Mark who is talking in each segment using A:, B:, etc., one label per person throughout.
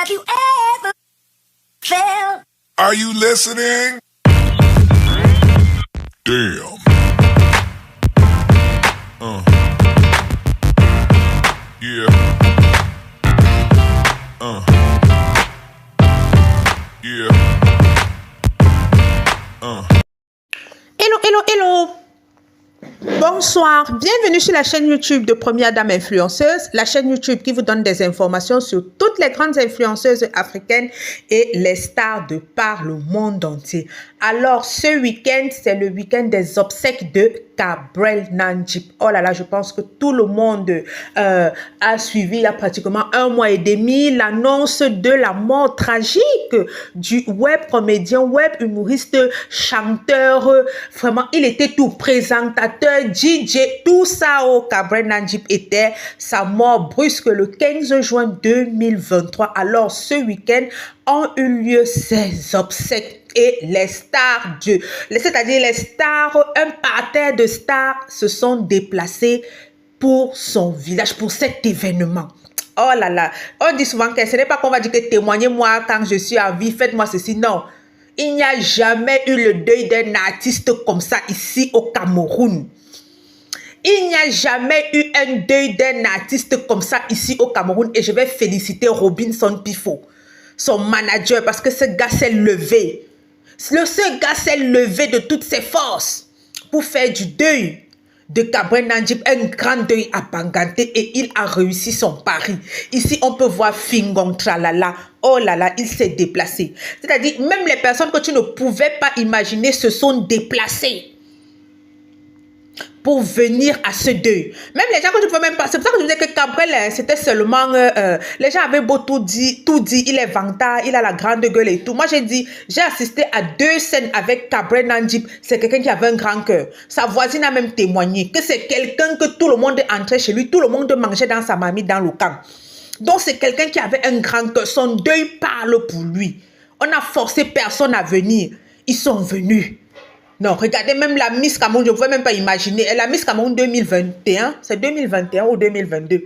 A: Have you ever felt?
B: Are you listening? Damn. Yeah. Yeah.
C: Hello, hello, hello. Bonsoir, bienvenue sur la chaîne YouTube de Première Dame Influenceuse, la chaîne YouTube qui vous donne des informations sur toutes les grandes influenceuses africaines et les stars de par le monde entier. Alors, ce week-end, c'est le week-end des obsèques de Cabrel Nandjip. Oh là là, je pense que tout le monde a suivi il y a pratiquement 1 mois et demi l'annonce de la mort tragique du web comédien, web humoriste, chanteur. Vraiment, il était tout, présentateur, DJ, tout ça au Cabrel Nandjip était sa mort brusque le 15 juin 2023. Alors, ce week-end ont eu lieu ces obsèques. Et les stars, c'est-à-dire les stars, un parterre de stars se sont déplacés pour son village, pour cet événement. Oh là là, on dit souvent que ce n'est pas qu'on va dire que témoignez-moi quand je suis en vie, faites-moi ceci. Non, il n'y a jamais eu le deuil d'un artiste comme ça ici au Cameroun. Il n'y a jamais eu un deuil d'un artiste comme ça ici au Cameroun. Et je vais féliciter Robinson Pifo, son manager, parce que ce gars s'est levé. Ce gars s'est levé de toutes ses forces pour faire du deuil de Cabrel Nandjip, un grand deuil à Banganté, et il a réussi son pari. Ici, on peut voir Fingong Tralala. Oh là là, il s'est déplacé. C'est-à-dire, même les personnes que tu ne pouvais pas imaginer se sont déplacées pour venir à ce deuil. Même les gens que tu ne pouvais même pas... C'est pour ça que je disais que Cabrel, c'était seulement... les gens avaient beau tout dit, il est vantard, il a la grande gueule et tout. Moi, j'ai dit, j'ai assisté à 2 scènes avec Cabrel Nandjip. C'est quelqu'un qui avait un grand cœur. Sa voisine a même témoigné que c'est quelqu'un que tout le monde entrait chez lui, tout le monde mangeait dans sa mamie dans le camp. Donc, c'est quelqu'un qui avait un grand cœur. Son deuil parle pour lui. On n'a forcé personne à venir. Ils sont venus. Non, regardez, même la Miss Cameroun, je ne pouvais même pas imaginer. La Miss Cameroun 2021, c'est 2021 ou 2022.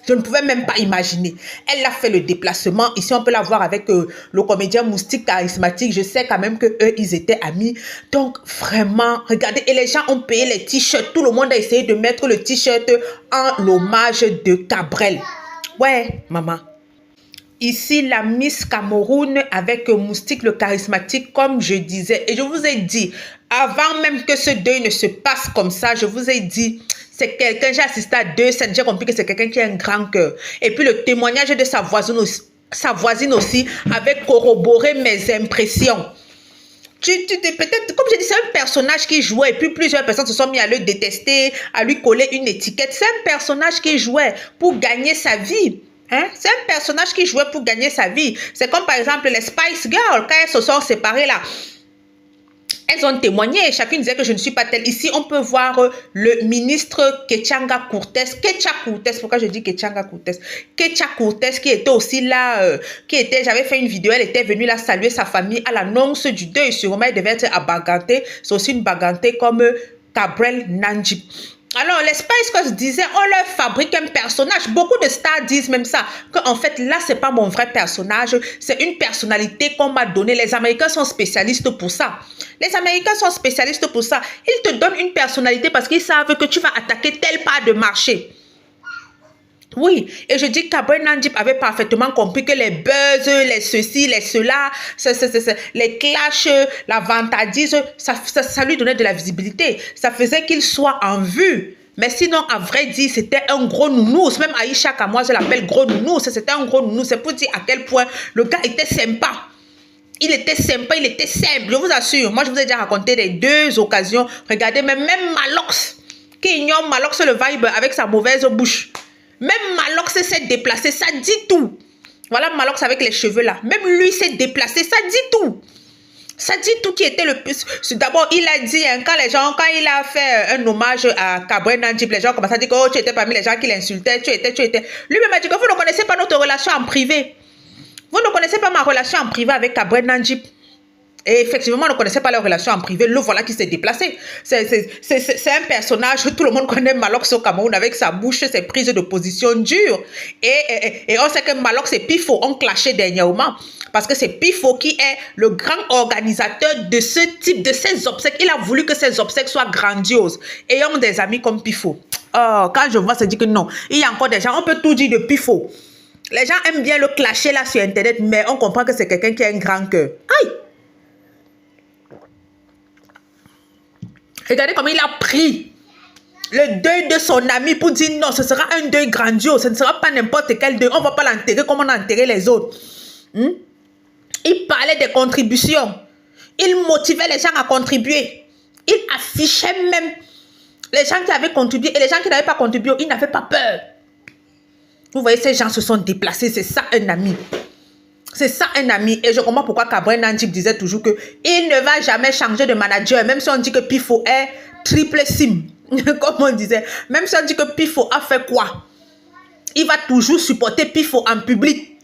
C: Je ne pouvais même pas imaginer. Elle a fait le déplacement. Ici, on peut la voir avec le comédien Moustique charismatique. Je sais quand même qu'eux, ils étaient amis. Donc, vraiment, regardez. Et les gens ont payé les t-shirts. Tout le monde a essayé de mettre le t-shirt en l'hommage de Cabrel. Ouais, maman. Ici, la Miss Cameroun avec Moustique le charismatique, comme je disais. Et je vous ai dit, avant même que ce deuil ne se passe comme ça, je vous ai dit, c'est quelqu'un, j'ai assisté à 2 scènes, j'ai compris que c'est quelqu'un qui a un grand cœur. Et puis le témoignage de sa voisine aussi avait corroboré mes impressions. Peut-être, comme je dis, c'est un personnage qui jouait et puis plusieurs personnes se sont mis à le détester, à lui coller une étiquette. C'est un personnage qui jouait pour gagner sa vie. Hein? C'est un personnage qui jouait pour gagner sa vie. C'est comme par exemple les Spice Girls, quand elles se sont séparées là. Elles ont témoigné, chacune disait que je ne suis pas telle. Ici, on peut voir le ministre Ketchanga Courtès. Pourquoi je dis Ketchanga Courtès? Ketcha Courtès qui était aussi là, j'avais fait une vidéo, elle était venue là saluer sa famille à l'annonce du deuil. Sûrement, elle devait être à Banganté. C'est aussi une Banganté comme Cabrel Nandjip. Alors, les Spice Girls disaient, on leur fabrique un personnage. Beaucoup de stars disent même ça, qu'en fait, là, c'est pas mon vrai personnage, c'est une personnalité qu'on m'a donnée. Les Américains sont spécialistes pour ça. Les Américains sont spécialistes pour ça. Ils te donnent une personnalité parce qu'ils savent que tu vas attaquer telle part de marché. Oui, et je dis que Cabrel Nandjip avait parfaitement compris que les buzz, les ceci, les cela, les clashs, la vantardise, ça lui donnait de la visibilité. Ça faisait qu'il soit en vue. Mais sinon, à vrai dire, c'était un gros nounours. Même Aïcha Kamois, je l'appelle gros nounours. C'était un gros nounours. C'est pour dire à quel point le gars était sympa. Il était sympa, il était simple, je vous assure. Moi, je vous ai déjà raconté les 2 occasions. Regardez, même Malox, qui ignore Malox le vibe avec sa mauvaise bouche. Même Malox s'est déplacé, ça dit tout. Voilà Malox avec les cheveux là. Même lui s'est déplacé, ça dit tout. Ça dit tout qui était le plus. D'abord, il a dit, hein, quand il a fait un hommage à Cabrel Nandjip, les gens commençaient à dire que oh, tu étais parmi les gens qui l'insultaient, tu étais. Lui-même a dit que vous ne connaissez pas notre relation en privé. Vous ne connaissez pas ma relation en privé avec Cabrel Nandjip. Et effectivement, on ne connaissait pas leur relation en privé. Le voilà qui s'est déplacé. C'est un personnage que tout le monde connaît, Malox au Cameroun, avec sa bouche, ses prises de position dures. Et on sait que Malox et Pifo ont clashé dernièrement. Parce que c'est Pifo qui est le grand organisateur de ce type, de ces obsèques. Il a voulu que ces obsèques soient grandioses. Ayant des amis comme Pifo. Oh, quand je vois, se dit que non. Il y a encore des gens, on peut tout dire de Pifo. Les gens aiment bien le clasher là sur Internet, mais on comprend que c'est quelqu'un qui a un grand cœur. Aïe! Regardez comment il a pris le deuil de son ami pour dire non, ce sera un deuil grandiose, ce ne sera pas n'importe quel deuil, on ne va pas l'enterrer comme on a enterré les autres. Il parlait des contributions, il motivait les gens à contribuer, il affichait même les gens qui avaient contribué et les gens qui n'avaient pas contribué, ils n'avaient pas peur. Vous voyez, ces gens se sont déplacés, c'est ça un ami. C'est ça un ami. Et je comprends pourquoi Cabrel Nandjip disait toujours qu'il ne va jamais changer de manager. Même si on dit que Pifo est triple sim. Comme on disait. Même si on dit que Pifo a fait quoi. Il va toujours supporter Pifo en public.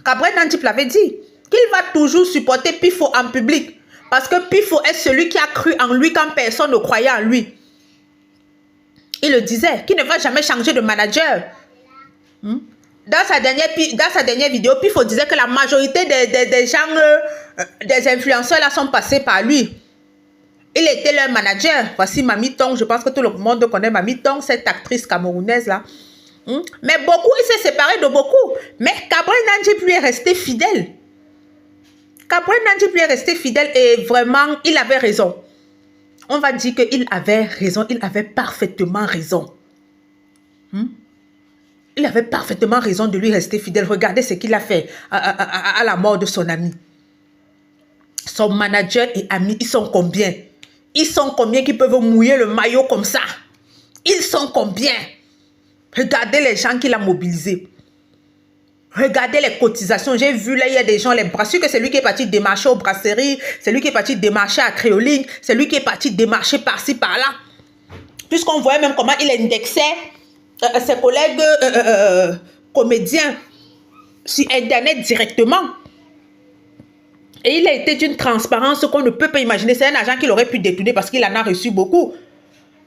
C: Cabrel Nandjip l'avait dit. Qu'il va toujours supporter Pifo en public. Parce que Pifo est celui qui a cru en lui quand personne ne croyait en lui. Il le disait. Qu'il ne va jamais changer de manager. Dans sa dernière vidéo, Pifo disait que la majorité des gens, des influenceurs là sont passés par lui. Il était leur manager. Voici Mamy Tong. Je pense que tout le monde connaît Mamy Tong, cette actrice camerounaise là. Mais beaucoup, il s'est séparé de beaucoup. Mais Cabrel Nandjip lui est resté fidèle. Cabrel Nandjip lui est resté fidèle et vraiment, il avait raison. On va dire qu'il avait raison. Il avait parfaitement raison. Il avait parfaitement raison de lui rester fidèle. Regardez ce qu'il a fait à la mort de son ami. Son manager et ami, ils sont combien? Ils sont combien qui peuvent mouiller le maillot comme ça? Ils sont combien? Regardez les gens qu'il a mobilisés. Regardez les cotisations. J'ai vu là, il y a des gens, les bras. Que c'est lui qui est parti démarcher aux brasseries. C'est lui qui est parti démarcher à Créoline. C'est lui qui est parti démarcher par-ci, par-là. Puisqu'on voyait même comment il indexait ses collègues comédiens sur Internet directement. Et il a été d'une transparence qu'on ne peut pas imaginer. C'est un agent qu'il aurait pu détourner parce qu'il en a reçu beaucoup.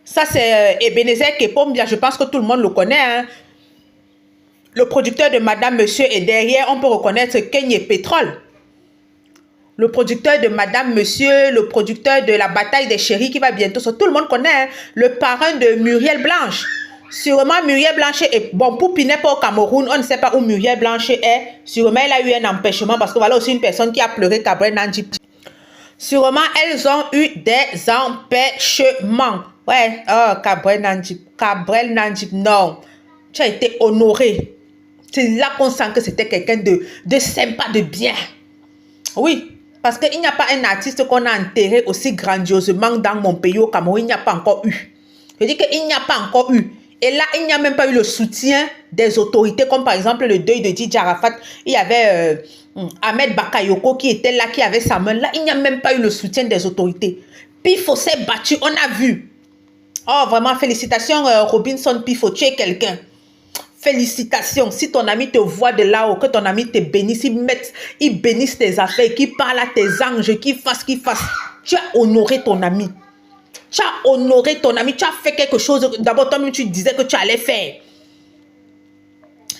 C: Ça, c'est Ebenezer Kepombia. Je pense que tout le monde le connaît. Hein. Le producteur de Madame, Monsieur. Et derrière, on peut reconnaître Kenya Pétrole. Le producteur de Madame, Monsieur. Le producteur de La Bataille des Chéris qui va bientôt sortir. Tout le monde connaît. Hein. Le parrain de Muriel Blanche. Sûrement, Muriel Blanchet est... Bon, Poupi n'est pas au Cameroun. On ne sait pas où Muriel Blanchet est. Sûrement, elle a eu un empêchement parce que voilà aussi une personne qui a pleuré Cabrel Nandjip. Sûrement, elles ont eu des empêchements. Ouais, oh, Cabrel Nandjip. Cabrel Nandjip, non. Tu as été honoré. C'est là qu'on sent que c'était quelqu'un de sympa, de bien. Oui, parce qu'il n'y a pas un artiste qu'on a enterré aussi grandiosement dans mon pays au Cameroun. Il n'y a pas encore eu. Je dis qu'il n'y a pas encore eu. Et là, il n'y a même pas eu le soutien des autorités, comme par exemple le deuil de Didier Arafat. Il y avait Ahmed Bakayoko qui était là, qui avait sa main. Là, il n'y a même pas eu le soutien des autorités. Pifo s'est battu, on a vu. Oh, vraiment, félicitations Robinson Pifo, tu es quelqu'un. Félicitations. Si ton ami te voit de là-haut, que ton ami te bénisse, il bénisse tes affaires, qu'il parle à tes anges, qu'il fasse. Tu as honoré ton ami. Tu as honoré ton ami, tu as fait quelque chose. D'abord, toi-même, tu disais que tu allais faire.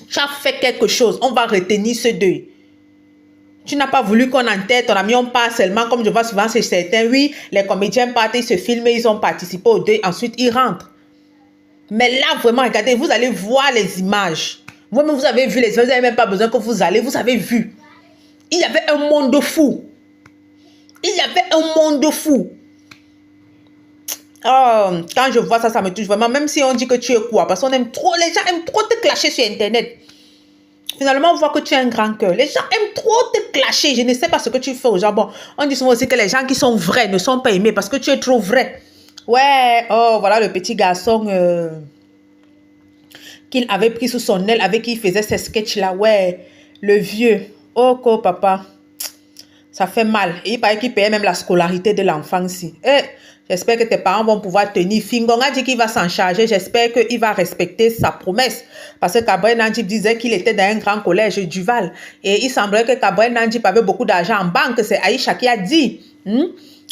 C: Tu as fait quelque chose. On va retenir ce deuil. Tu n'as pas voulu qu'on enterre ton ami. On part seulement, comme je vois souvent, c'est certain. Oui, les comédiens partent, ils se filment, ils ont participé au deuil. Ensuite, ils rentrent. Mais là, vraiment, regardez, vous allez voir les images. Vous-même, vous avez vu les images. Vous n'avez même pas besoin que vous allez. Vous avez vu. Il y avait un monde fou. Il y avait un monde fou. Oh, quand je vois ça, ça me touche vraiment. Même si on dit que tu es quoi, parce qu'on aime trop, les gens aiment trop te clasher sur Internet. Finalement, on voit que tu as un grand cœur. Les gens aiment trop te clasher. Je ne sais pas ce que tu fais aux gens. Bon, on dit souvent aussi que les gens qui sont vrais ne sont pas aimés parce que tu es trop vrai. Ouais, oh, voilà le petit garçon qu'il avait pris sous son aile, avec qui il faisait ses sketchs là. Ouais, le vieux. Oh, papa. Ça fait mal. Et il paraît qu'il payait même la scolarité de l'enfant ici. J'espère que tes parents vont pouvoir tenir. Fingon a dit qu'il va s'en charger. J'espère qu'il va respecter sa promesse. Parce que Gabriel Nandjip disait qu'il était dans un grand collège Duval. Et il semblerait que Gabriel Nandjip avait beaucoup d'argent en banque. C'est Aïcha qui a dit.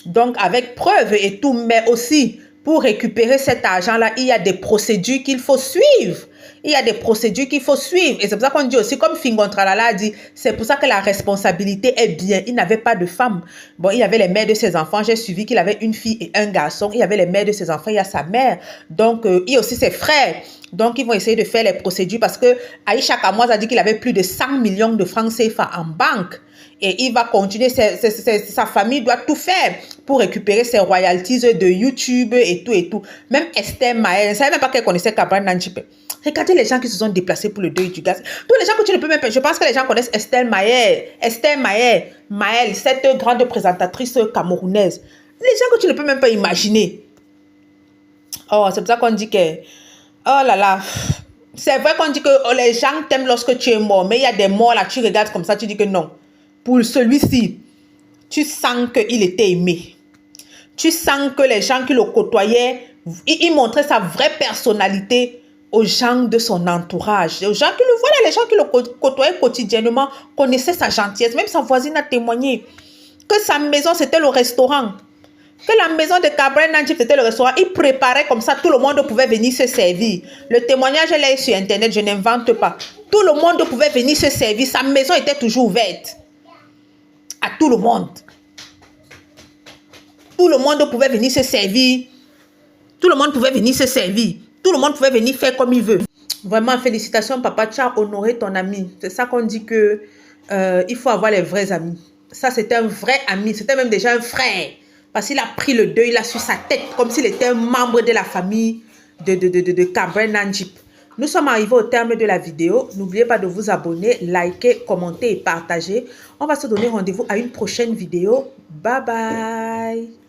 C: Donc, avec preuve et tout. Mais aussi, pour récupérer cet argent-là, il y a des procédures qu'il faut suivre. Il y a des procédures qu'il faut suivre. Et c'est pour ça qu'on dit aussi, comme Fingon Tralala a dit, c'est pour ça que la responsabilité est bien. Il n'avait pas de femme. Bon, il y avait les mères de ses enfants. J'ai suivi qu'il avait une fille et un garçon. Il y avait les mères de ses enfants. Il y a sa mère. Donc, il y a aussi ses frères. Donc, ils vont essayer de faire les procédures parce que Aïcha Kamoise a dit qu'il avait plus de 100 millions de francs CFA en banque. Et il va continuer, sa famille doit tout faire pour récupérer ses royalties de YouTube et tout et tout. Même Esther Maël, je ne savais même pas qu'elle connaissait Gabriel Nandjip. Regardez les gens qui se sont déplacés pour le deuil du gaz. Tous les gens que tu ne peux même pas, je pense que les gens connaissent Esther Maël. Esther Maël, cette grande présentatrice camerounaise. Les gens que tu ne peux même pas imaginer. Oh, c'est pour ça qu'on dit que, oh là là, c'est vrai qu'on dit que les gens t'aiment lorsque tu es mort, mais il y a des morts là, tu regardes comme ça, tu dis que non. Pour celui-ci, tu sens qu'il était aimé. Tu sens que les gens qui le côtoyaient, il montrait sa vraie personnalité aux gens de son entourage. Aux gens qui le voient, les gens qui le côtoyaient quotidiennement connaissaient sa gentillesse. Même sa voisine a témoigné que sa maison, c'était le restaurant. Que la maison de Gabriel Nandjip, c'était le restaurant. Il préparait comme ça, tout le monde pouvait venir se servir. Le témoignage est sur Internet, je n'invente pas. Tout le monde pouvait venir se servir. Sa maison était toujours ouverte. À tout le monde. Tout le monde pouvait venir se servir. Tout le monde pouvait venir se servir. Tout le monde pouvait venir faire comme il veut. Vraiment, félicitations, papa. Tu as honoré ton ami. C'est ça qu'on dit que il faut avoir les vrais amis. Ça, c'était un vrai ami. C'était même déjà un frère. Parce qu'il a pris le deuil là sur sa tête. Comme s'il était un membre de la famille de Gabriel Nandjip. Nous sommes arrivés au terme de la vidéo. N'oubliez pas de vous abonner, liker, commenter et partager. On va se donner rendez-vous à une prochaine vidéo. Bye bye.